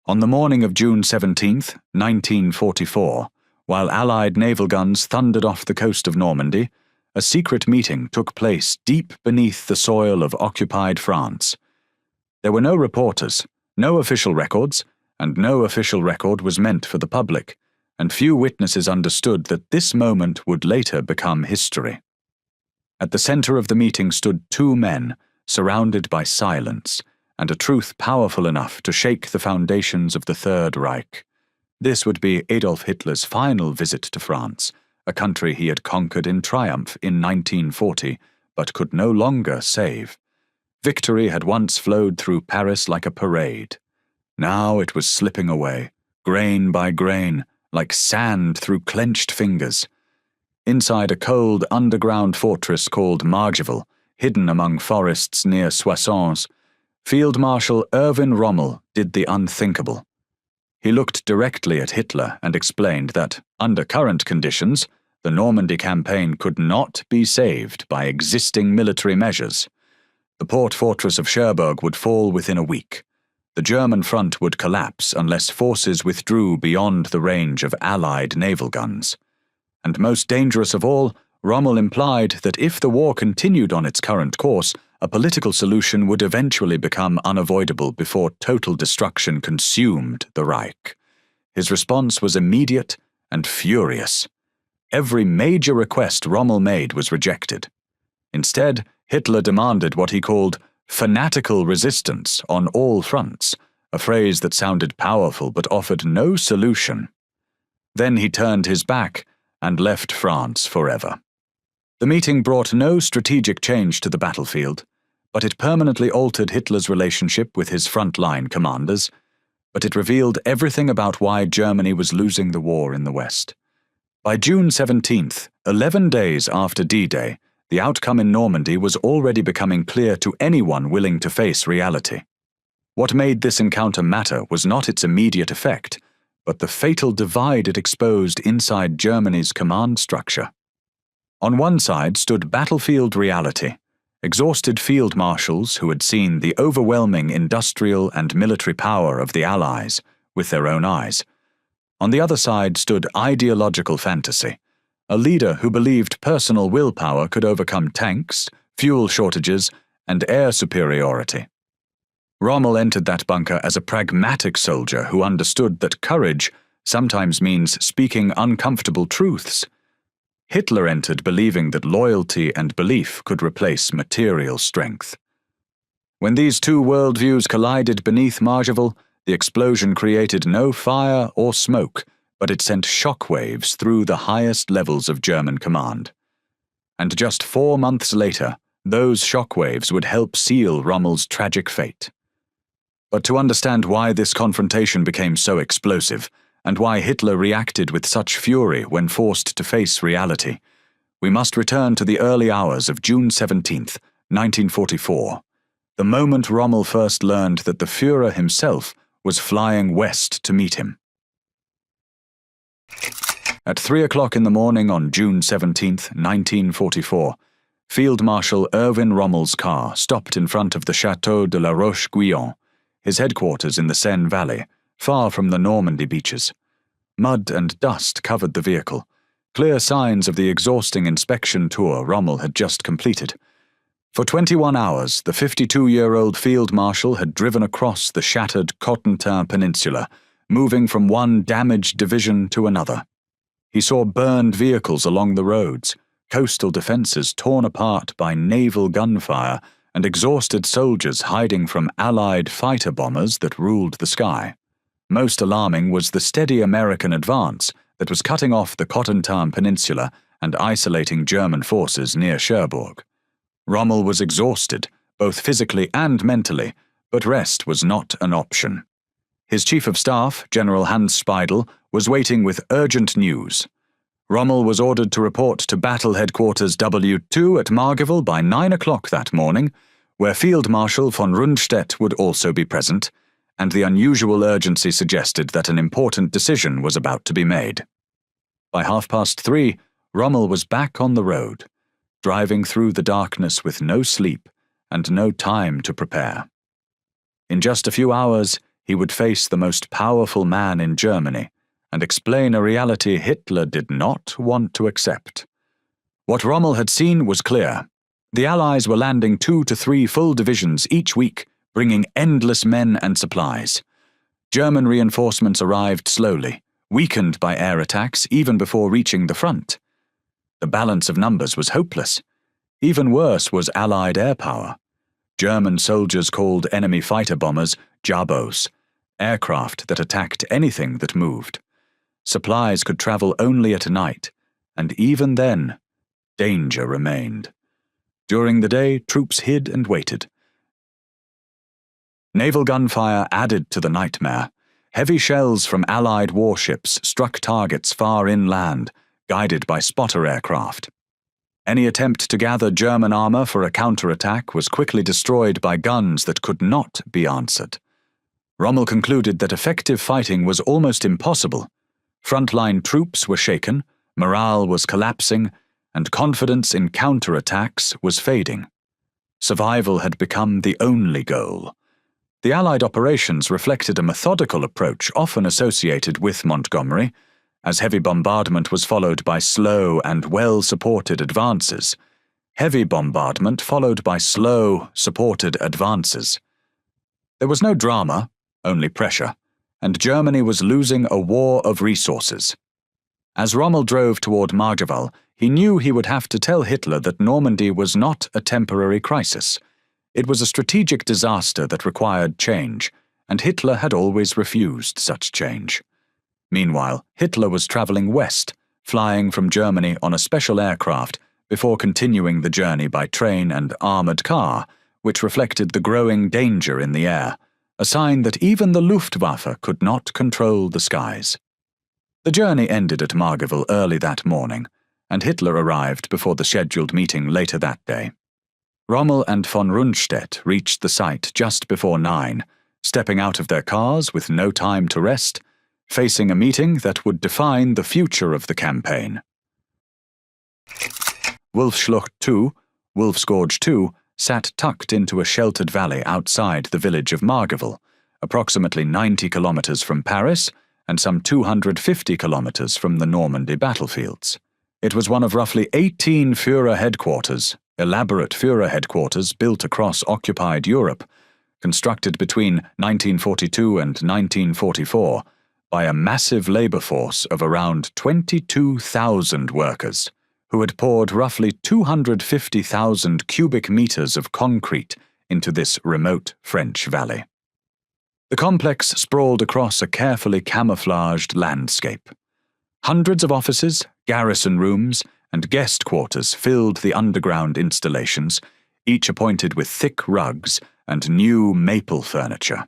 On the morning of June 17, 1944, while Allied naval guns thundered off the coast of Normandy, a secret meeting took place deep beneath the soil of occupied France. There were no reporters, no official records, and no official record was meant for the public, and few witnesses understood that this moment would later become history. At the center of the meeting stood two men, surrounded by silence, and a truth powerful enough to shake the foundations of the Third Reich. This would be Adolf Hitler's final visit to France, a country he had conquered in triumph in 1940, but could no longer save. Victory had once flowed through Paris like a parade. Now it was slipping away, grain by grain, like sand through clenched fingers. Inside a cold underground fortress called Margival, hidden among forests near Soissons, Field Marshal Erwin Rommel did the unthinkable. He looked directly at Hitler and explained that, under current conditions, the Normandy campaign could not be saved by existing military measures. The port fortress of Cherbourg would fall within a week. The German front would collapse unless forces withdrew beyond the range of Allied naval guns. And most dangerous of all, Rommel implied that if the war continued on its current course, a political solution would eventually become unavoidable before total destruction consumed the Reich. His response was immediate and furious. Every major request Rommel made was rejected. Instead, Hitler demanded what he called fanatical resistance on all fronts, a phrase that sounded powerful but offered no solution. Then he turned his back and left France forever. The meeting brought no strategic change to the battlefield, but it permanently altered Hitler's relationship with his frontline commanders, but it revealed everything about why Germany was losing the war in the West. By June 17th, 11 days after D-Day, the outcome in Normandy was already becoming clear to anyone willing to face reality. What made this encounter matter was not its immediate effect, but the fatal divide it exposed inside Germany's command structure. On one side stood battlefield reality, exhausted field marshals who had seen the overwhelming industrial and military power of the Allies with their own eyes. On the other side stood ideological fantasy, a leader who believed personal willpower could overcome tanks, fuel shortages, and air superiority. Rommel entered that bunker as a pragmatic soldier who understood that courage sometimes means speaking uncomfortable truths. Hitler entered believing that loyalty and belief could replace material strength. When these two worldviews collided beneath Margival, the explosion created no fire or smoke, but it sent shockwaves through the highest levels of German command. And just 4 months later, those shockwaves would help seal Rommel's tragic fate. But to understand why this confrontation became so explosive, and why Hitler reacted with such fury when forced to face reality, we must return to the early hours of June 17, 1944, the moment Rommel first learned that the Führer himself was flying west to meet him. At 3 o'clock in the morning on June 17, 1944, Field Marshal Erwin Rommel's car stopped in front of the Château de la Roche-Guyon, his headquarters in the Seine Valley, far from the Normandy beaches. Mud and dust covered the vehicle, clear signs of the exhausting inspection tour Rommel had just completed. For 21 hours, the 52-year-old field marshal had driven across the shattered Cotentin Peninsula, moving from one damaged division to another. He saw burned vehicles along the roads, coastal defenses torn apart by naval gunfire, and exhausted soldiers hiding from Allied fighter bombers that ruled the sky. Most alarming was the steady American advance that was cutting off the Cotentin Peninsula and isolating German forces near Cherbourg. Rommel was exhausted, both physically and mentally, but rest was not an option. His chief of staff, General Hans Speidel, was waiting with urgent news. Rommel was ordered to report to Battle Headquarters W2 at Margival by 9 o'clock that morning, where Field Marshal von Rundstedt would also be present, and the unusual urgency suggested that an important decision was about to be made. By 3:30, Rommel was back on the road, driving through the darkness with no sleep and no time to prepare. In just a few hours, he would face the most powerful man in Germany and explain a reality Hitler did not want to accept. What Rommel had seen was clear. The Allies were landing 2 to 3 full divisions each week, bringing endless men and supplies. German reinforcements arrived slowly, weakened by air attacks even before reaching the front. The balance of numbers was hopeless. Even worse was Allied air power. German soldiers called enemy fighter bombers Jabos, aircraft that attacked anything that moved. Supplies could travel only at night, and even then, danger remained. During the day, troops hid and waited. Naval gunfire added to the nightmare. Heavy shells from Allied warships struck targets far inland, guided by spotter aircraft. Any attempt to gather German armor for a counterattack was quickly destroyed by guns that could not be answered. Rommel concluded that effective fighting was almost impossible. Frontline troops were shaken, morale was collapsing, and confidence in counterattacks was fading. Survival had become the only goal. The Allied operations reflected a methodical approach often associated with Montgomery, as heavy bombardment was followed by slow and well-supported advances. Heavy bombardment followed by slow, supported advances. There was no drama, only pressure, and Germany was losing a war of resources. As Rommel drove toward Margival, he knew he would have to tell Hitler that Normandy was not a temporary crisis. It was a strategic disaster that required change, and Hitler had always refused such change. Meanwhile, Hitler was traveling west, flying from Germany on a special aircraft before continuing the journey by train and armored car, which reflected the growing danger in the air, a sign that even the Luftwaffe could not control the skies. The journey ended at Margival early that morning, and Hitler arrived before the scheduled meeting later that day. Rommel and von Rundstedt reached the site just before 9, stepping out of their cars with no time to rest, facing a meeting that would define the future of the campaign. Wolfsschlucht II, Wolfsgorge II, sat tucked into a sheltered valley outside the village of Margival, approximately 90 kilometers from Paris and some 250 kilometers from the Normandy battlefields. It was one of roughly 18 Führer headquarters, elaborate Führer headquarters built across occupied Europe, constructed between 1942 and 1944, by a massive labor force of around 22,000 workers, who had poured roughly 250,000 cubic meters of concrete into this remote French valley. The complex sprawled across a carefully camouflaged landscape. Hundreds of offices, garrison rooms, and guest quarters filled the underground installations, each appointed with thick rugs and new maple furniture.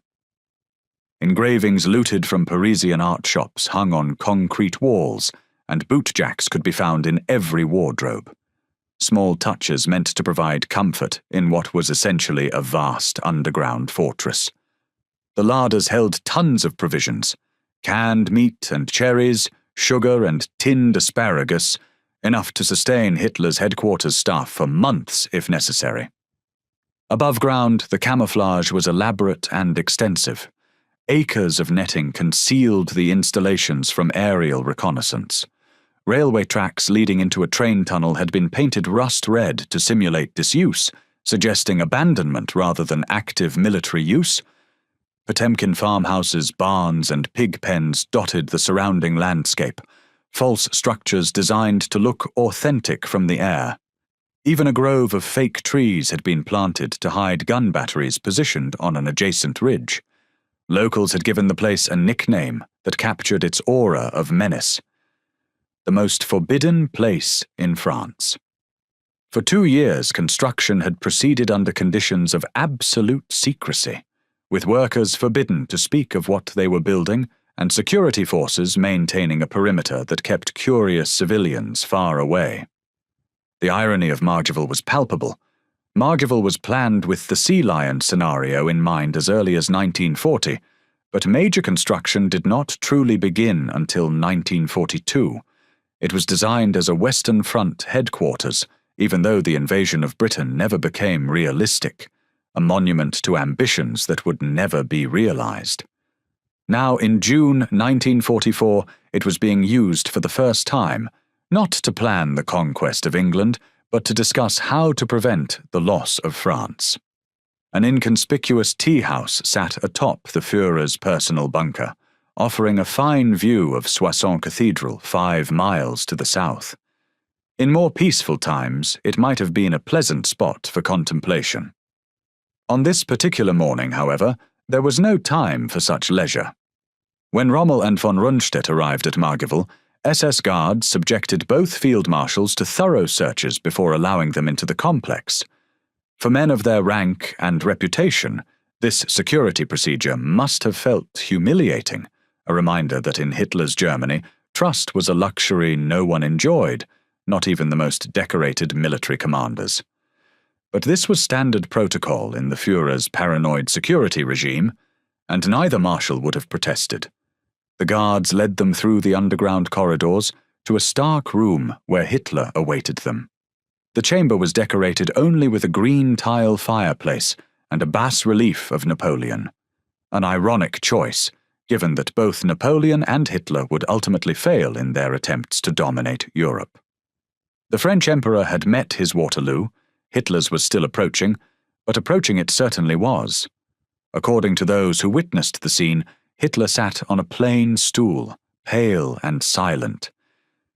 Engravings looted from Parisian art shops hung on concrete walls, and bootjacks could be found in every wardrobe. Small touches meant to provide comfort in what was essentially a vast underground fortress. The larders held tons of provisions: canned meat and cherries, sugar and tinned asparagus, enough to sustain Hitler's headquarters staff for months if necessary. Above ground, the camouflage was elaborate and extensive. Acres of netting concealed the installations from aerial reconnaissance. Railway tracks leading into a train tunnel had been painted rust red to simulate disuse, suggesting abandonment rather than active military use. Potemkin farmhouses, barns, and pig pens dotted the surrounding landscape, false structures designed to look authentic from the air. Even a grove of fake trees had been planted to hide gun batteries positioned on an adjacent ridge. Locals had given the place a nickname that captured its aura of menace: the most forbidden place in France. For 2 years, construction had proceeded under conditions of absolute secrecy, with workers forbidden to speak of what they were building and security forces maintaining a perimeter that kept curious civilians far away. The irony of Margival was palpable. Margival was planned with the Sea Lion scenario in mind as early as 1940, but major construction did not truly begin until 1942. It was designed as a Western Front headquarters, even though the invasion of Britain never became realistic, a monument to ambitions that would never be realized. Now, in June 1944, it was being used for the first time, not to plan the conquest of England, but to discuss how to prevent the loss of France. An inconspicuous tea-house sat atop the Führer's personal bunker, offering a fine view of Soissons Cathedral 5 miles to the south. In more peaceful times, it might have been a pleasant spot for contemplation. On this particular morning, however, there was no time for such leisure. When Rommel and von Rundstedt arrived at Margival, SS guards subjected both field marshals to thorough searches before allowing them into the complex. For men of their rank and reputation, this security procedure must have felt humiliating, a reminder that in Hitler's Germany, trust was a luxury no one enjoyed, not even the most decorated military commanders. But this was standard protocol in the Führer's paranoid security regime, and neither marshal would have protested. The guards led them through the underground corridors to a stark room where Hitler awaited them. The chamber was decorated only with a green tile fireplace and a bas-relief of Napoleon. An ironic choice, given that both Napoleon and Hitler would ultimately fail in their attempts to dominate Europe. The French Emperor had met his Waterloo. Hitler's was still approaching, but approaching it certainly was. According to those who witnessed the scene, Hitler sat on a plain stool, pale and silent.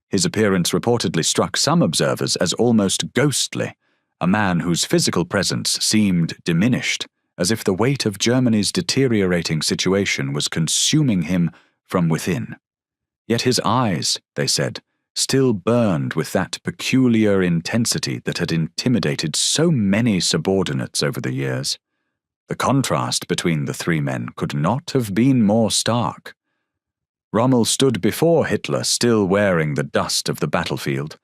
His appearance reportedly struck some observers as almost ghostly, a man whose physical presence seemed diminished, as if the weight of Germany's deteriorating situation was consuming him from within. Yet his eyes, they said, still burned with that peculiar intensity that had intimidated so many subordinates over the years. The contrast between the three men could not have been more stark. Rommel stood before Hitler, still wearing the dust of the battlefield,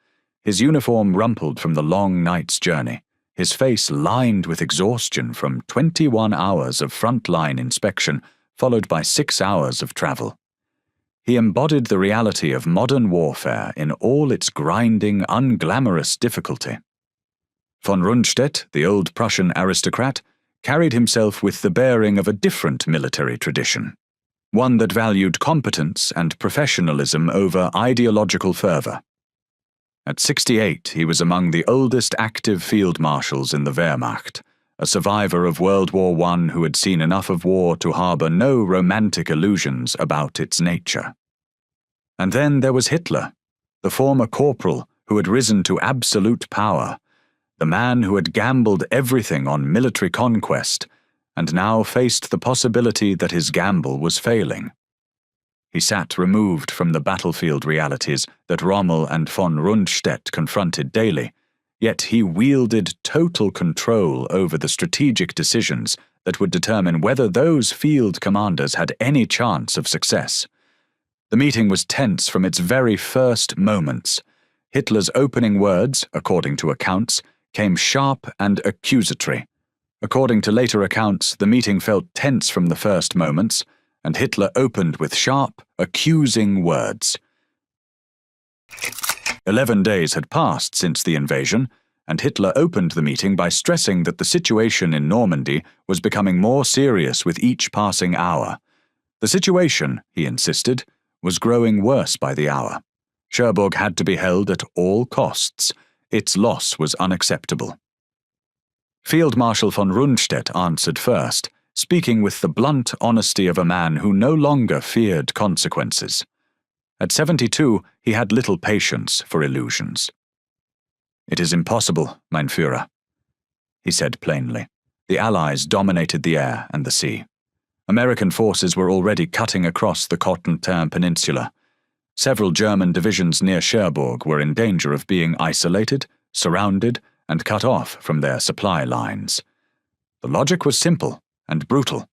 his uniform rumpled from the long night's journey, his face lined with exhaustion from 21 hours of front-line inspection, followed by 6 hours of travel. He embodied the reality of modern warfare in all its grinding, unglamorous difficulty. Von Rundstedt, the old Prussian aristocrat, carried himself with the bearing of a different military tradition, one that valued competence and professionalism over ideological fervor. At 68, he was among the oldest active field marshals in the Wehrmacht, a survivor of World War I who had seen enough of war to harbor no romantic illusions about its nature. And then there was Hitler, the former corporal who had risen to absolute power, the man who had gambled everything on military conquest, and now faced the possibility that his gamble was failing. He sat removed from the battlefield realities that Rommel and von Rundstedt confronted daily, yet he wielded total control over the strategic decisions that would determine whether those field commanders had any chance of success. The meeting was tense from its very first moments. Hitler's opening words, according to accounts, came sharp and accusatory. According to later accounts, the meeting felt tense from the first moments, and Hitler opened with sharp, accusing words. 11 days had passed since the invasion, and Hitler opened the meeting by stressing that the situation in Normandy was becoming more serious with each passing hour. The situation, he insisted, was growing worse by the hour. Cherbourg had to be held at all costs. Its loss was unacceptable. Field Marshal von Rundstedt answered first, speaking with the blunt honesty of a man who no longer feared consequences. At 72, he had little patience for illusions. "It is impossible, mein Führer," he said plainly. The Allies dominated the air and the sea. American forces were already cutting across the Cotentin Peninsula. Several German divisions near Cherbourg were in danger of being isolated, surrounded, and cut off from their supply lines. The logic was simple and brutal.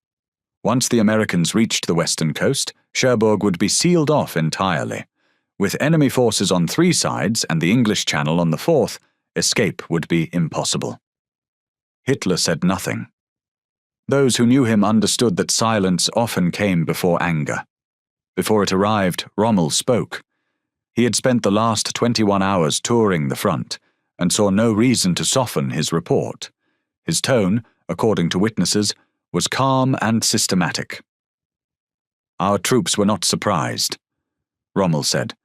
Once the Americans reached the western coast, Cherbourg would be sealed off entirely. With enemy forces on 3 sides and the English Channel on the 4th, escape would be impossible. Hitler said nothing. Those who knew him understood that silence often came before anger. Before it arrived, Rommel spoke. He had spent the last 21 hours touring the front, and saw no reason to soften his report. His tone, according to witnesses, was calm and systematic. Our troops were not surprised. Rommel said,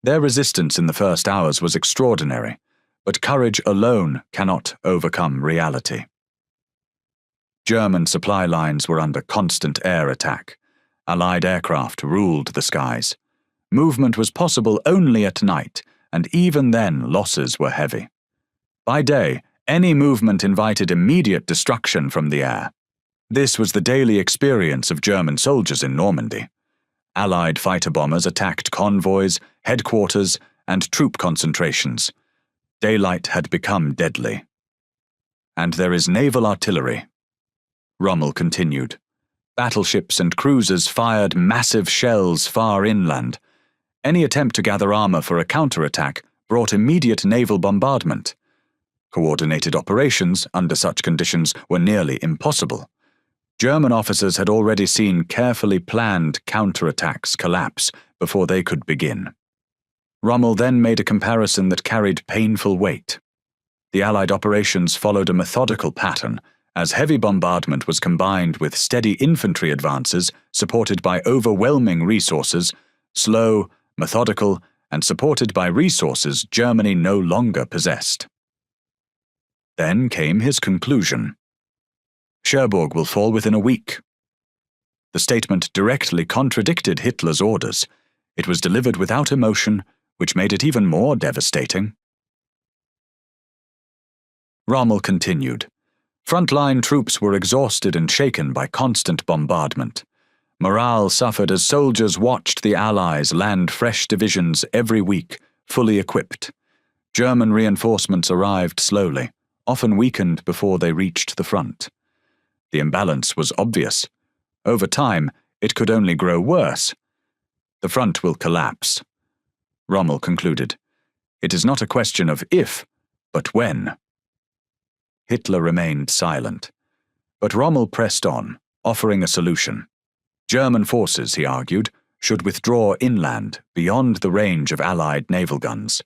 "Their resistance in the first hours was extraordinary, but courage alone cannot overcome reality." German supply lines were under constant air attack. Allied aircraft ruled the skies. Movement was possible only at night, and even then losses were heavy. By day, any movement invited immediate destruction from the air. This was the daily experience of German soldiers in Normandy. Allied fighter bombers attacked convoys, headquarters, and troop concentrations. Daylight had become deadly. "And there is naval artillery," Rommel continued. Battleships and cruisers fired massive shells far inland. Any attempt to gather armor for a counterattack brought immediate naval bombardment. Coordinated operations under such conditions were nearly impossible. German officers had already seen carefully planned counterattacks collapse before they could begin. Rommel then made a comparison that carried painful weight. The Allied operations followed a methodical pattern, as heavy bombardment was combined with steady infantry advances supported by overwhelming resources, slow, methodical, and supported by resources Germany no longer possessed. Then came his conclusion. Cherbourg will fall within a week. The statement directly contradicted Hitler's orders. It was delivered without emotion, which made it even more devastating. Rommel continued. Frontline troops were exhausted and shaken by constant bombardment. Morale suffered as soldiers watched the Allies land fresh divisions every week, fully equipped. German reinforcements arrived slowly, often weakened before they reached the front. The imbalance was obvious. Over time, it could only grow worse. The front will collapse. Rommel concluded. It is not a question of if, but when. Hitler remained silent. But Rommel pressed on, offering a solution. German forces, he argued, should withdraw inland, beyond the range of Allied naval guns.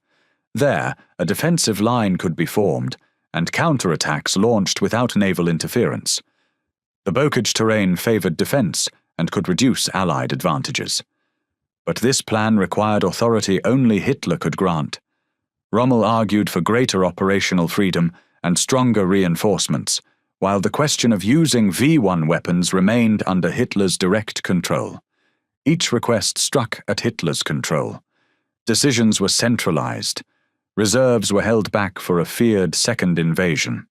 There, a defensive line could be formed, and counterattacks launched without naval interference. The bocage terrain favored defense and could reduce Allied advantages. But this plan required authority only Hitler could grant. Rommel argued for greater operational freedom and stronger reinforcements, while the question of using V1 weapons remained under Hitler's direct control. Each request struck at Hitler's control. Decisions were centralized. Reserves were held back for a feared second invasion.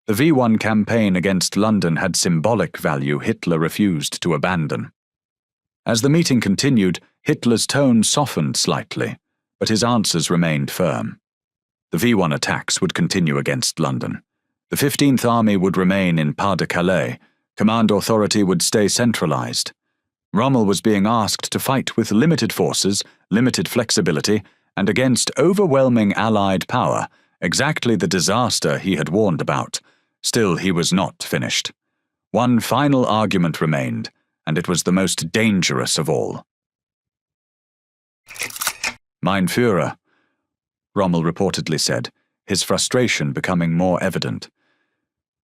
The V1 campaign against London had symbolic value Hitler refused to abandon. As the meeting continued, Hitler's tone softened slightly, but his answers remained firm. The V1 attacks would continue against London. The 15th Army would remain in Pas-de-Calais. Command authority would stay centralized. Rommel was being asked to fight with limited forces, limited flexibility, and against overwhelming Allied power, exactly the disaster he had warned about. Still, he was not finished. One final argument remained, and it was the most dangerous of all. "Mein Führer," Rommel reportedly said, his frustration becoming more evident.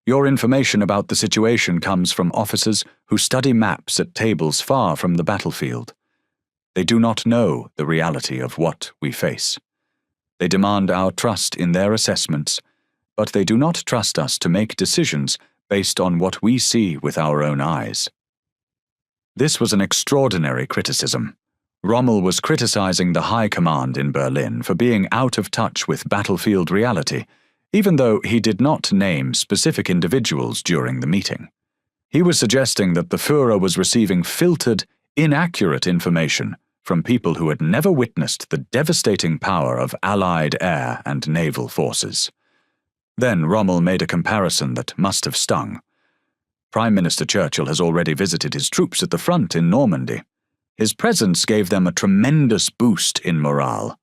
"Your information about the situation comes from officers who study maps at tables far from the battlefield. They do not know the reality of what we face. They demand our trust in their assessments, but they do not trust us to make decisions based on what we see with our own eyes." This was an extraordinary criticism. Rommel was criticizing the High Command in Berlin for being out of touch with battlefield reality, even though he did not name specific individuals during the meeting. He was suggesting that the Führer was receiving filtered, inaccurate information from people who had never witnessed the devastating power of Allied air and naval forces. Then Rommel made a comparison that must have stung. Prime Minister Churchill has already visited his troops at the front in Normandy. His presence gave them a tremendous boost in morale.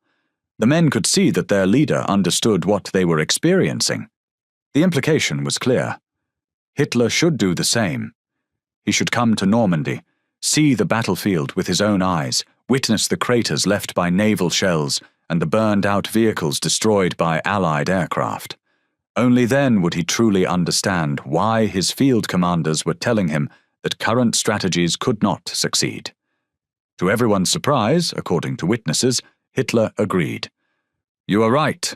The men could see that their leader understood what they were experiencing. The implication was clear. Hitler should do the same. He should come to Normandy, see the battlefield with his own eyes, witness the craters left by naval shells and the burned-out vehicles destroyed by Allied aircraft. Only then would he truly understand why his field commanders were telling him that current strategies could not succeed. To everyone's surprise, according to witnesses, Hitler agreed. "You are right,"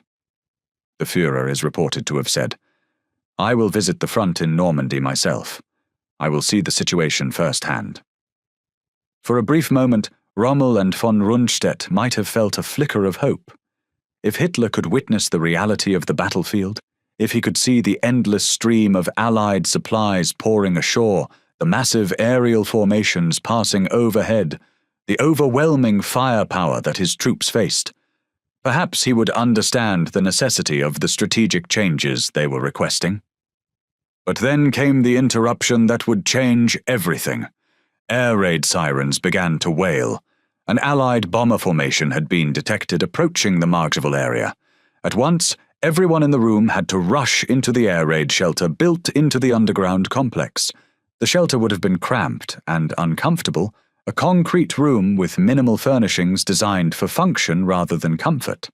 the Führer is reported to have said. "I will visit the front in Normandy myself. I will see the situation firsthand." For a brief moment, Rommel and von Rundstedt might have felt a flicker of hope. If Hitler could witness the reality of the battlefield, if he could see the endless stream of Allied supplies pouring ashore, the massive aerial formations passing overhead, the overwhelming firepower that his troops faced, perhaps he would understand the necessity of the strategic changes they were requesting. But then came the interruption that would change everything. Air raid sirens began to wail. An Allied bomber formation had been detected approaching the Margival area. At once, everyone in the room had to rush into the air raid shelter built into the underground complex. The shelter would have been cramped and uncomfortable, a concrete room with minimal furnishings designed for function rather than comfort.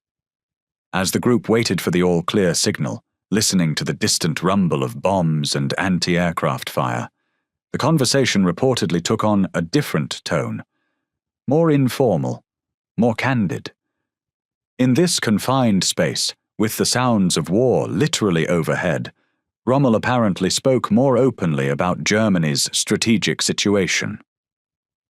As the group waited for the all-clear signal, listening to the distant rumble of bombs and anti-aircraft fire, the conversation reportedly took on a different tone. More informal, more candid. In this confined space, with the sounds of war literally overhead, Rommel apparently spoke more openly about Germany's strategic situation.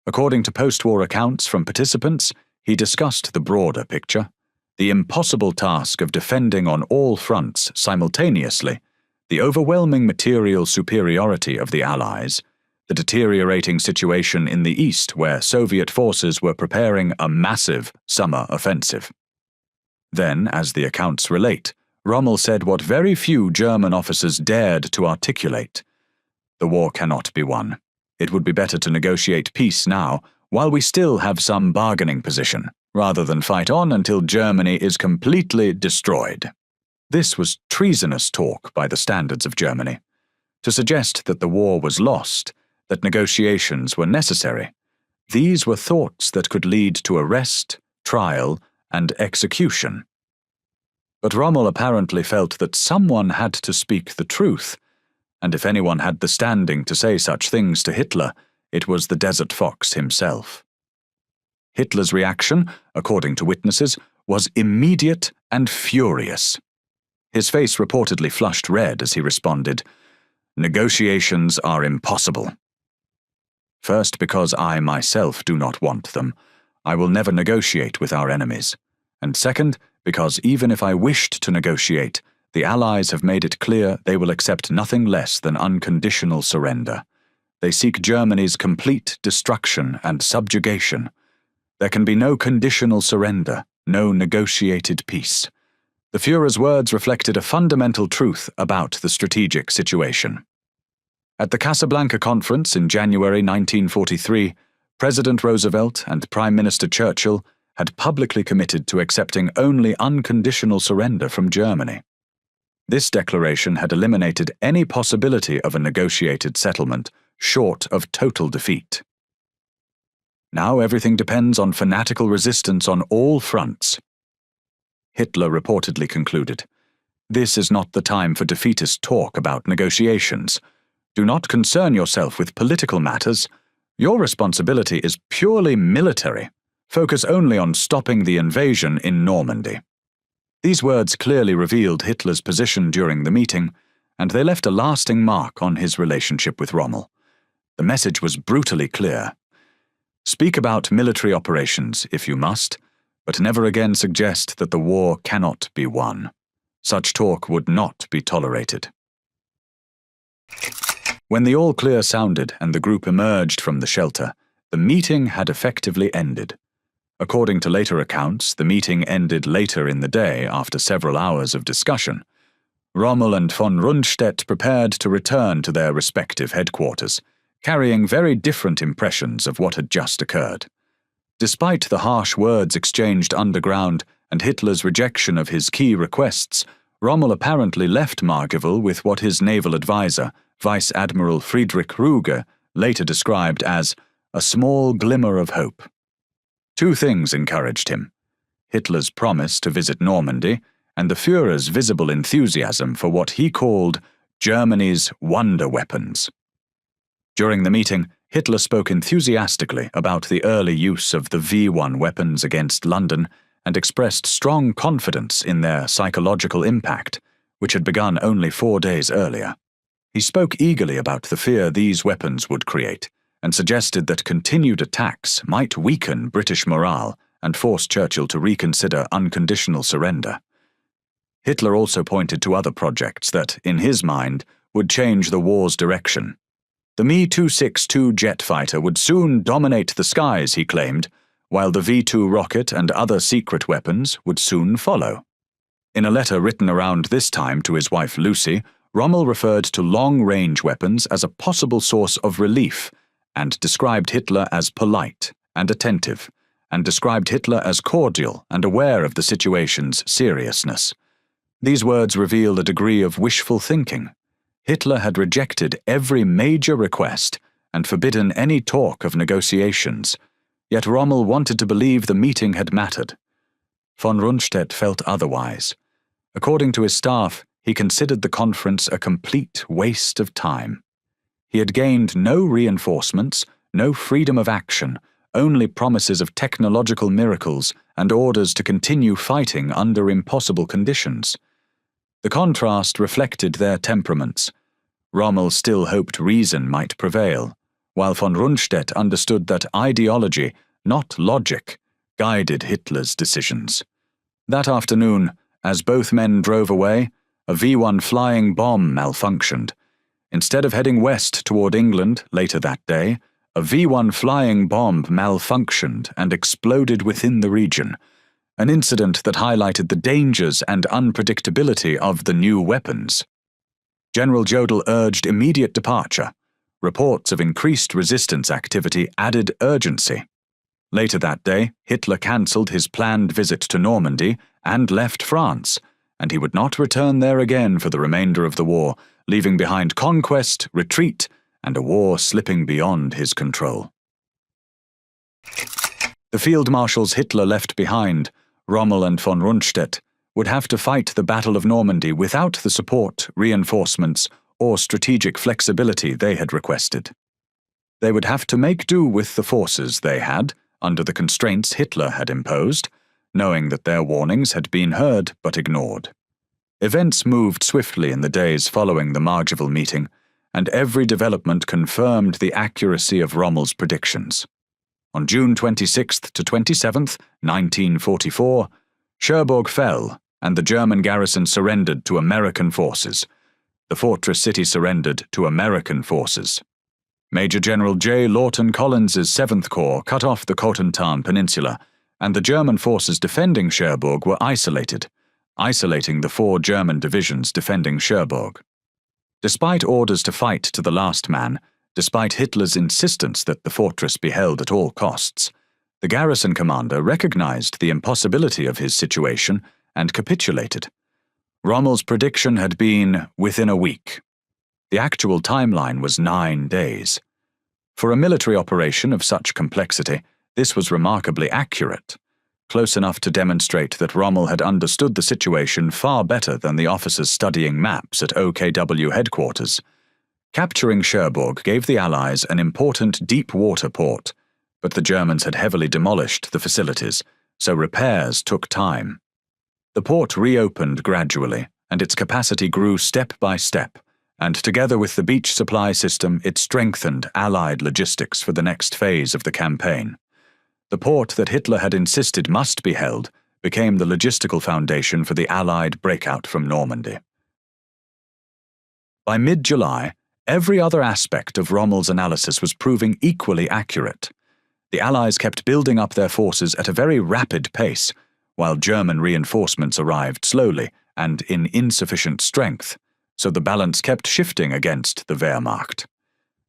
According to post-war accounts from participants, he discussed the broader picture, the impossible task of defending on all fronts simultaneously, the overwhelming material superiority of the Allies, the deteriorating situation in the east where Soviet forces were preparing a massive summer offensive. Then, as the accounts relate, Rommel said what very few German officers dared to articulate. The war cannot be won. It would be better to negotiate peace now, while we still have some bargaining position, rather than fight on until Germany is completely destroyed. This was treasonous talk by the standards of Germany. To suggest that the war was lost, that negotiations were necessary, these were thoughts that could lead to arrest, trial, and execution. But Rommel apparently felt that someone had to speak the truth, and if anyone had the standing to say such things to Hitler, it was the Desert Fox himself. Hitler's reaction, according to witnesses, was immediate and furious. His face reportedly flushed red as he responded, "Negotiations are impossible. First, because I myself do not want them. I will never negotiate with our enemies. And second, because even if I wished to negotiate, the Allies have made it clear they will accept nothing less than unconditional surrender. They seek Germany's complete destruction and subjugation. There can be no conditional surrender, no negotiated peace." The Führer's words reflected a fundamental truth about the strategic situation. At the Casablanca Conference in January 1943, President Roosevelt and Prime Minister Churchill had publicly committed to accepting only unconditional surrender from Germany. This declaration had eliminated any possibility of a negotiated settlement, short of total defeat. Now everything depends on fanatical resistance on all fronts. Hitler reportedly concluded, "This is not the time for defeatist talk about negotiations. Do not concern yourself with political matters. Your responsibility is purely military. Focus only on stopping the invasion in Normandy." These words clearly revealed Hitler's position during the meeting, and they left a lasting mark on his relationship with Rommel. The message was brutally clear. Speak about military operations if you must, but never again suggest that the war cannot be won. Such talk would not be tolerated. When the all-clear sounded and the group emerged from the shelter, the meeting had effectively ended. According to later accounts, the meeting ended later in the day after several hours of discussion. Rommel and von Rundstedt prepared to return to their respective headquarters, carrying very different impressions of what had just occurred. Despite the harsh words exchanged underground and Hitler's rejection of his key requests, Rommel apparently left Margival with what his naval advisor, Vice Admiral Friedrich Ruge, later described as a small glimmer of hope. Two things encouraged him: Hitler's promise to visit Normandy and the Führer's visible enthusiasm for what he called Germany's wonder weapons. During the meeting, Hitler spoke enthusiastically about the early use of the V1 weapons against London and expressed strong confidence in their psychological impact, which had begun only 4 days earlier. He spoke eagerly about the fear these weapons would create, and suggested that continued attacks might weaken British morale and force Churchill to reconsider unconditional surrender. Hitler also pointed to other projects that, in his mind, would change the war's direction. The Me-262 jet fighter would soon dominate the skies, he claimed, while the V-2 rocket and other secret weapons would soon follow. In a letter written around this time to his wife Lucy, Rommel referred to long-range weapons as a possible source of relief and described Hitler as polite and attentive, and described Hitler as cordial and aware of the situation's seriousness. These words reveal a degree of wishful thinking. Hitler had rejected every major request and forbidden any talk of negotiations, yet Rommel wanted to believe the meeting had mattered. Von Rundstedt felt otherwise. According to his staff, he considered the conference a complete waste of time. He had gained no reinforcements, no freedom of action, only promises of technological miracles and orders to continue fighting under impossible conditions. The contrast reflected their temperaments. Rommel still hoped reason might prevail, while von Rundstedt understood that ideology, not logic, guided Hitler's decisions. That afternoon, as both men drove away, a V-1 flying bomb malfunctioned. Instead of heading west toward England later that day, a V-1 flying bomb malfunctioned and exploded within the region, an incident that highlighted the dangers and unpredictability of the new weapons. General Jodl urged immediate departure. Reports of increased resistance activity added urgency. Later that day, Hitler cancelled his planned visit to Normandy and left France, and he would not return there again for the remainder of the war, leaving behind conquest, retreat, and a war slipping beyond his control. The field marshals Hitler left behind, Rommel and von Rundstedt, would have to fight the Battle of Normandy without the support, reinforcements, or strategic flexibility they had requested. They would have to make do with the forces they had, under the constraints Hitler had imposed, knowing that their warnings had been heard but ignored. Events moved swiftly in the days following the Margival meeting, and every development confirmed the accuracy of Rommel's predictions. On June 26th to 27th, 1944, Cherbourg fell, and the German garrison surrendered to American forces. The fortress city surrendered to American forces. Major General J. Lawton Collins's 7th Corps cut off the Cotentin Peninsula, and the German forces defending Cherbourg were isolated, isolating the 4 German divisions defending Cherbourg. Despite orders to fight to the last man, despite Hitler's insistence that the fortress be held at all costs, the garrison commander recognized the impossibility of his situation and capitulated. Rommel's prediction had been within a week. The actual timeline was 9 days. For a military operation of such complexity, this was remarkably accurate, close enough to demonstrate that Rommel had understood the situation far better than the officers studying maps at OKW headquarters. Capturing Cherbourg gave the Allies an important deep-water port, but the Germans had heavily demolished the facilities, so repairs took time. The port reopened gradually, and its capacity grew step by step, and together with the beach supply system, it strengthened Allied logistics for the next phase of the campaign. The port that Hitler had insisted must be held became the logistical foundation for the Allied breakout from Normandy. By mid-July, every other aspect of Rommel's analysis was proving equally accurate. The Allies kept building up their forces at a very rapid pace, while German reinforcements arrived slowly and in insufficient strength, so the balance kept shifting against the Wehrmacht.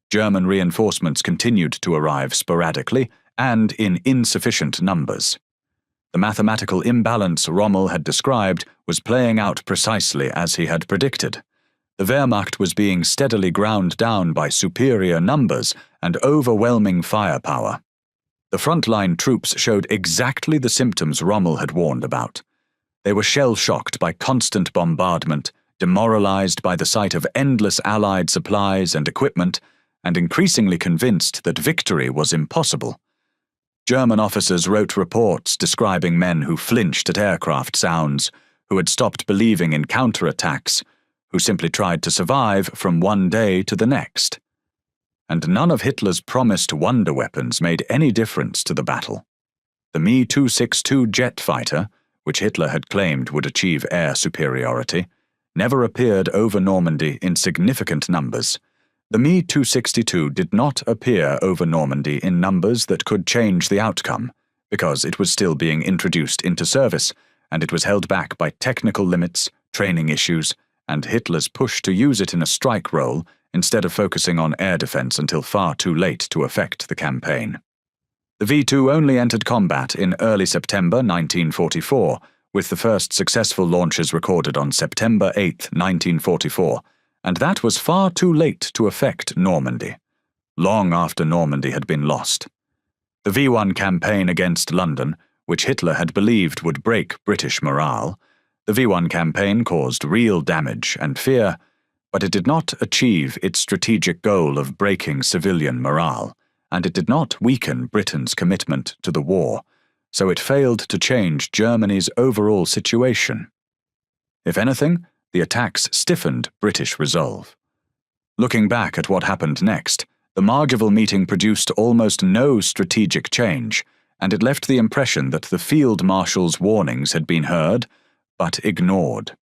German reinforcements continued to arrive sporadically and in insufficient numbers. The mathematical imbalance Rommel had described was playing out precisely as he had predicted. The Wehrmacht was being steadily ground down by superior numbers and overwhelming firepower. The frontline troops showed exactly the symptoms Rommel had warned about. They were shell-shocked by constant bombardment, demoralized by the sight of endless Allied supplies and equipment, and increasingly convinced that victory was impossible. German officers wrote reports describing men who flinched at aircraft sounds, who had stopped believing in counterattacks, who simply tried to survive from one day to the next. And none of Hitler's promised wonder weapons made any difference to the battle. The Me-262 jet fighter, which Hitler had claimed would achieve air superiority, never appeared over Normandy in significant numbers. The Me-262 did not appear over Normandy in numbers that could change the outcome, because it was still being introduced into service, and it was held back by technical limits, training issues, and Hitler's push to use it in a strike role instead of focusing on air defense until far too late to affect the campaign. The V-2 only entered combat in early September 1944, with the first successful launches recorded on September 8, 1944, and that was far too late to affect Normandy, long after Normandy had been lost. The V-1 campaign against London, which Hitler had believed would break British morale, the V-1 campaign caused real damage and fear, but it did not achieve its strategic goal of breaking civilian morale, and it did not weaken Britain's commitment to the war, so it failed to change Germany's overall situation. If anything, the attacks stiffened British resolve. Looking back at what happened next, the Margival meeting produced almost no strategic change, and it left the impression that the field marshal's warnings had been heard, but ignored.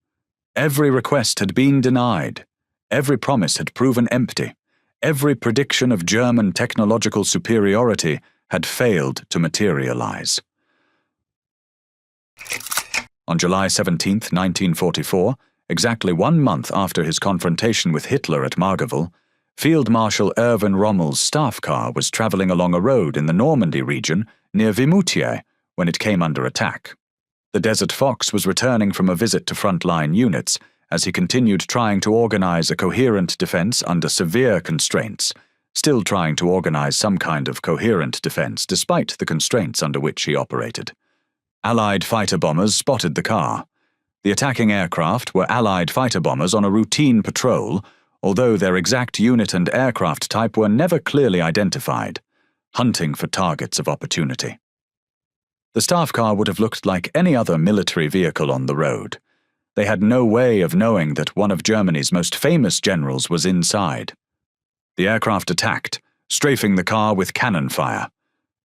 Every request had been denied. Every promise had proven empty. Every prediction of German technological superiority had failed to materialize. On July 17, 1944, exactly 1 month after his confrontation with Hitler at Margival, Field Marshal Erwin Rommel's staff car was traveling along a road in the Normandy region near Vimoutiers when it came under attack. The Desert Fox was returning from a visit to frontline units as he continued trying to organize a coherent defense under severe constraints, still trying to organize some kind of coherent defense despite the constraints under which he operated. Allied fighter bombers spotted the car. The attacking aircraft were Allied fighter bombers on a routine patrol, although their exact unit and aircraft type were never clearly identified, hunting for targets of opportunity. The staff car would have looked like any other military vehicle on the road. They had no way of knowing that one of Germany's most famous generals was inside. The aircraft attacked, strafing the car with cannon fire.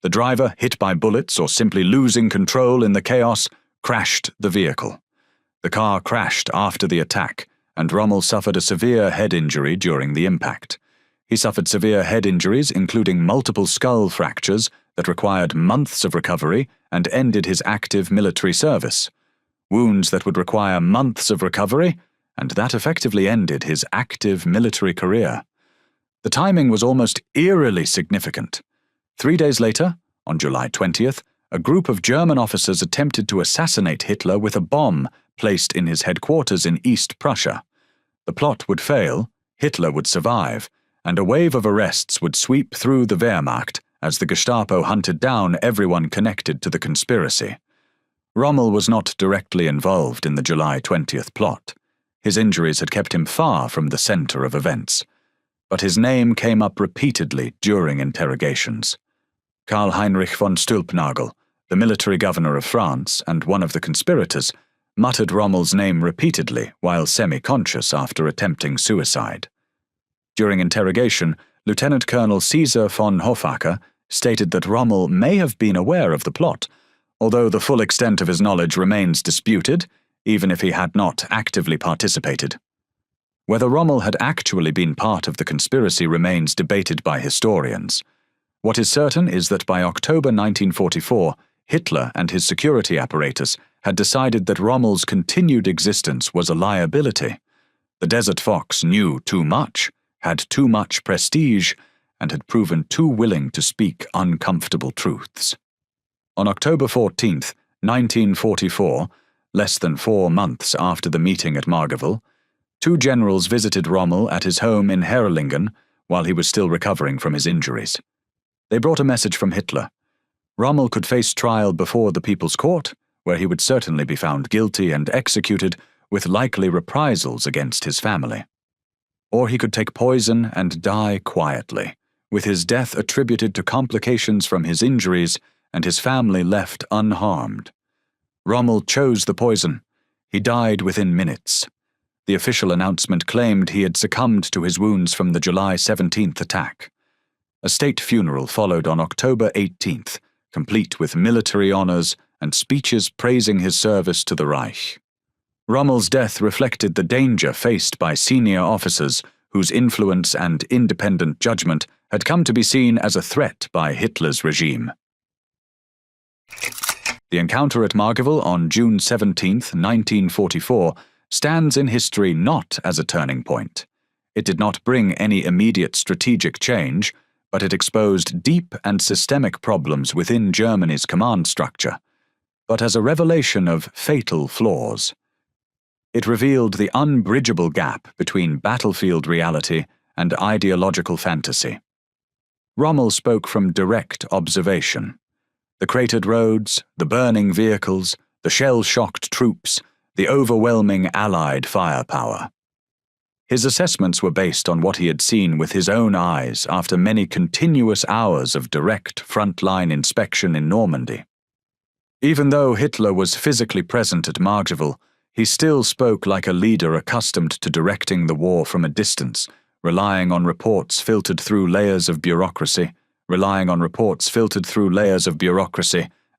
The driver, hit by bullets or simply losing control in the chaos, crashed the vehicle. The car crashed after the attack, and Rommel suffered a severe head injury during the impact. He suffered severe head injuries, including multiple skull fractures that required months of recovery and ended his active military service. Wounds that would require months of recovery, and that effectively ended his active military career. The timing was almost eerily significant. 3 days later, on July 20th, a group of German officers attempted to assassinate Hitler with a bomb placed in his headquarters in East Prussia. The plot would fail, Hitler would survive, and a wave of arrests would sweep through the Wehrmacht as the Gestapo hunted down everyone connected to the conspiracy. Rommel was not directly involved in the July 20th plot. His injuries had kept him far from the center of events, but his name came up repeatedly during interrogations. Karl Heinrich von Stülpnagel, the military governor of France and one of the conspirators, muttered Rommel's name repeatedly while semi-conscious after attempting suicide. During interrogation, Lieutenant Colonel Caesar von Hofacker stated that Rommel may have been aware of the plot, although the full extent of his knowledge remains disputed, even if he had not actively participated. Whether Rommel had actually been part of the conspiracy remains debated by historians. What is certain is that by October 1944, Hitler and his security apparatus had decided that Rommel's continued existence was a liability. The Desert Fox knew too much, had too much prestige, and had proven too willing to speak uncomfortable truths. On October 14, 1944, less than 4 months after the meeting at Margival, 2 generals visited Rommel at his home in Herrlingen while he was still recovering from his injuries. They brought a message from Hitler. Rommel could face trial before the People's Court, where he would certainly be found guilty and executed, with likely reprisals against his family. or he could take poison and die quietly, with his death attributed to complications from his injuries and his family left unharmed. Rommel chose the poison. He died within minutes. The official announcement claimed he had succumbed to his wounds from the July 17th attack. A state funeral followed on October 18th, complete with military honors and speeches praising his service to the Reich. Rommel's death reflected the danger faced by senior officers whose influence and independent judgment had come to be seen as a threat by Hitler's regime. The encounter at Margival on June 17, 1944, stands in history not as a turning point. It did not bring any immediate strategic change, but it exposed deep and systemic problems within Germany's command structure, but as a revelation of fatal flaws. It revealed the unbridgeable gap between battlefield reality and ideological fantasy. Rommel spoke from direct observation. The cratered roads, the burning vehicles, the shell-shocked troops, the overwhelming Allied firepower. His assessments were based on what he had seen with his own eyes after many continuous hours of direct front-line inspection in Normandy. Even though Hitler was physically present at Margival, he still spoke like a leader accustomed to directing the war from a distance, relying on reports filtered through layers of bureaucracy,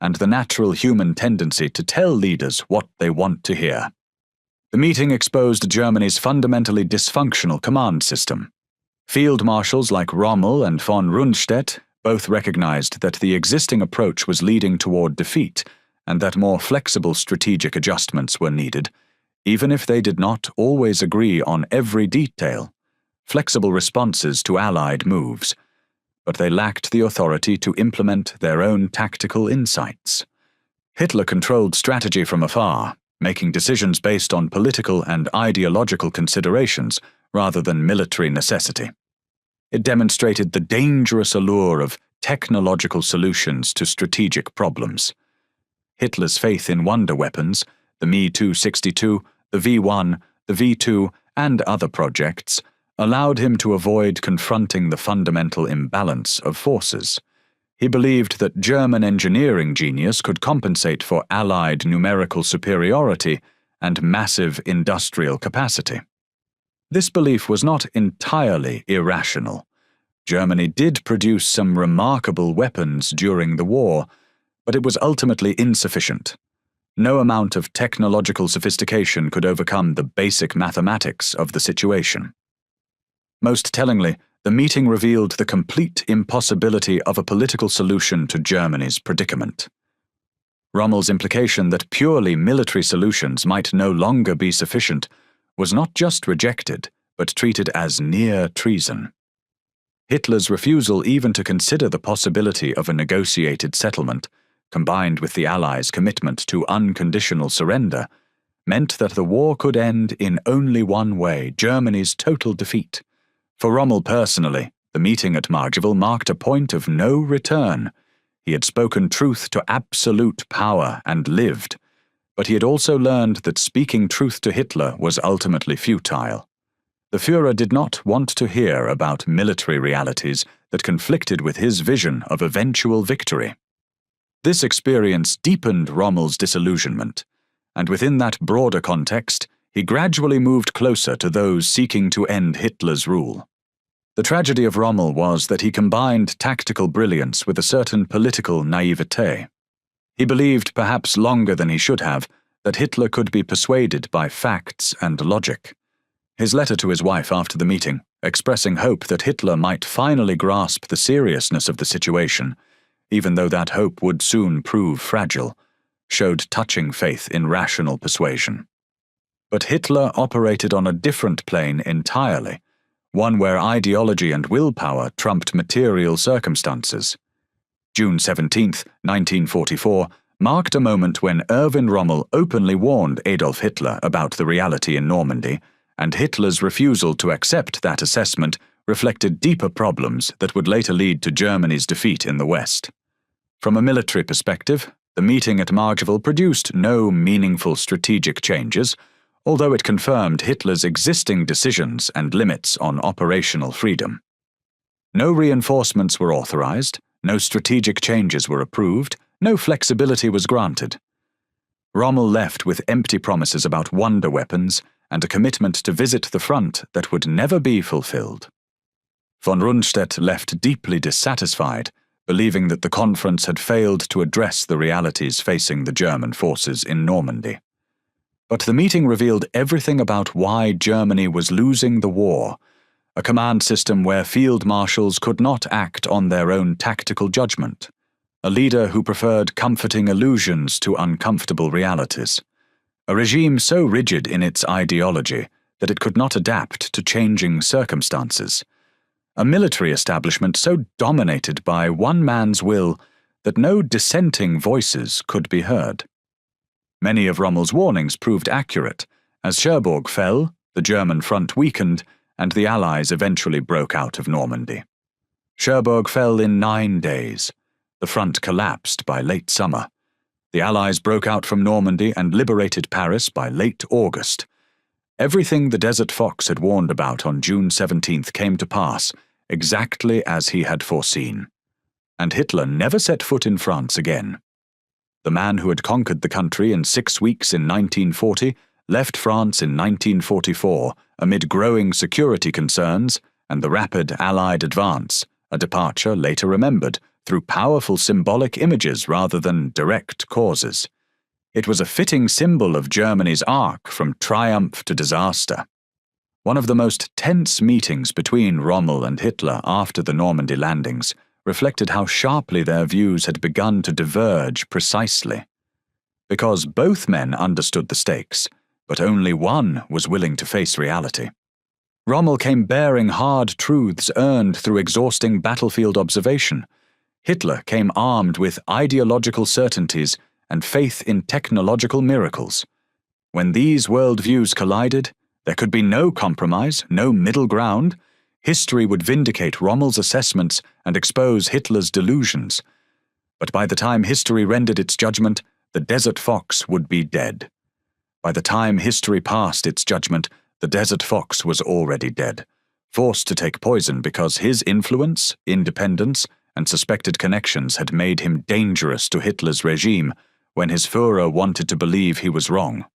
and the natural human tendency to tell leaders what they want to hear. The meeting exposed Germany's fundamentally dysfunctional command system. Field marshals like Rommel and von Rundstedt both recognized that the existing approach was leading toward defeat and that more flexible strategic adjustments were needed, even if they did not always agree on every detail. Flexible responses to Allied moves, but they lacked the authority to implement their own tactical insights. Hitler controlled strategy from afar, making decisions based on political and ideological considerations rather than military necessity. It demonstrated the dangerous allure of technological solutions to strategic problems. Hitler's faith in wonder weapons, the Me-262, the V-1, the V-2, and other projects, allowed him to avoid confronting the fundamental imbalance of forces. He believed that German engineering genius could compensate for Allied numerical superiority and massive industrial capacity. This belief was not entirely irrational. Germany did produce some remarkable weapons during the war, but it was ultimately insufficient. No amount of technological sophistication could overcome the basic mathematics of the situation. Most tellingly, the meeting revealed the complete impossibility of a political solution to Germany's predicament. Rommel's implication that purely military solutions might no longer be sufficient was not just rejected, but treated as near treason. Hitler's refusal even to consider the possibility of a negotiated settlement, combined with the Allies' commitment to unconditional surrender, meant that the war could end in only one way: Germany's total defeat. For Rommel personally, the meeting at Margival marked a point of no return. He had spoken truth to absolute power and lived, but he had also learned that speaking truth to Hitler was ultimately futile. The Führer did not want to hear about military realities that conflicted with his vision of eventual victory. This experience deepened Rommel's disillusionment, and within that broader context, he gradually moved closer to those seeking to end Hitler's rule. The tragedy of Rommel was that he combined tactical brilliance with a certain political naivete. He believed, perhaps longer than he should have, that Hitler could be persuaded by facts and logic. His letter to his wife after the meeting, expressing hope that Hitler might finally grasp the seriousness of the situation, even though that hope would soon prove fragile, showed touching faith in rational persuasion. But Hitler operated on a different plane entirely, one where ideology and willpower trumped material circumstances. June 17, 1944, marked a moment when Erwin Rommel openly warned Adolf Hitler about the reality in Normandy, and Hitler's refusal to accept that assessment reflected deeper problems that would later lead to Germany's defeat in the West. From a military perspective, the meeting at Margival produced no meaningful strategic changes, although it confirmed Hitler's existing decisions and limits on operational freedom. No reinforcements were authorized, no strategic changes were approved, no flexibility was granted. Rommel left with empty promises about wonder weapons and a commitment to visit the front that would never be fulfilled. Von Rundstedt left deeply dissatisfied, believing that the conference had failed to address the realities facing the German forces in Normandy. But the meeting revealed everything about why Germany was losing the war, a command system where field marshals could not act on their own tactical judgment, a leader who preferred comforting illusions to uncomfortable realities, a regime so rigid in its ideology that it could not adapt to changing circumstances, a military establishment so dominated by one man's will that no dissenting voices could be heard. Many of Rommel's warnings proved accurate. As Cherbourg fell, the German front weakened, and the Allies eventually broke out of Normandy. Cherbourg fell in 9 days. The front collapsed by late summer. The Allies broke out from Normandy and liberated Paris by late August. Everything the Desert Fox had warned about on June 17th came to pass, exactly as he had foreseen. And Hitler never set foot in France again. The man who had conquered the country in 6 weeks in 1940 left France in 1944 amid growing security concerns and the rapid Allied advance, a departure later remembered through powerful symbolic images rather than direct causes. It was a fitting symbol of Germany's arc from triumph to disaster. One of the most tense meetings between Rommel and Hitler after the Normandy landings reflected how sharply their views had begun to diverge precisely. Because both men understood the stakes, but only one was willing to face reality. Rommel came bearing hard truths earned through exhausting battlefield observation. Hitler came armed with ideological certainties and faith in technological miracles. When these worldviews collided, there could be no compromise, no middle ground. History would vindicate Rommel's assessments and expose Hitler's delusions. But by the time history rendered its judgment, the Desert Fox would be dead. By the time history passed its judgment, the Desert Fox was already dead, forced to take poison because his influence, independence, and suspected connections had made him dangerous to Hitler's regime when his Führer wanted to believe he was wrong.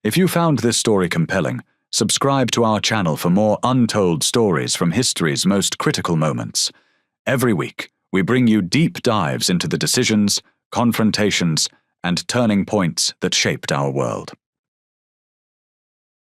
If you found this story compelling, subscribe to our channel for more untold stories from history's most critical moments. Every week, we bring you deep dives into the decisions, confrontations, and turning points that shaped our world.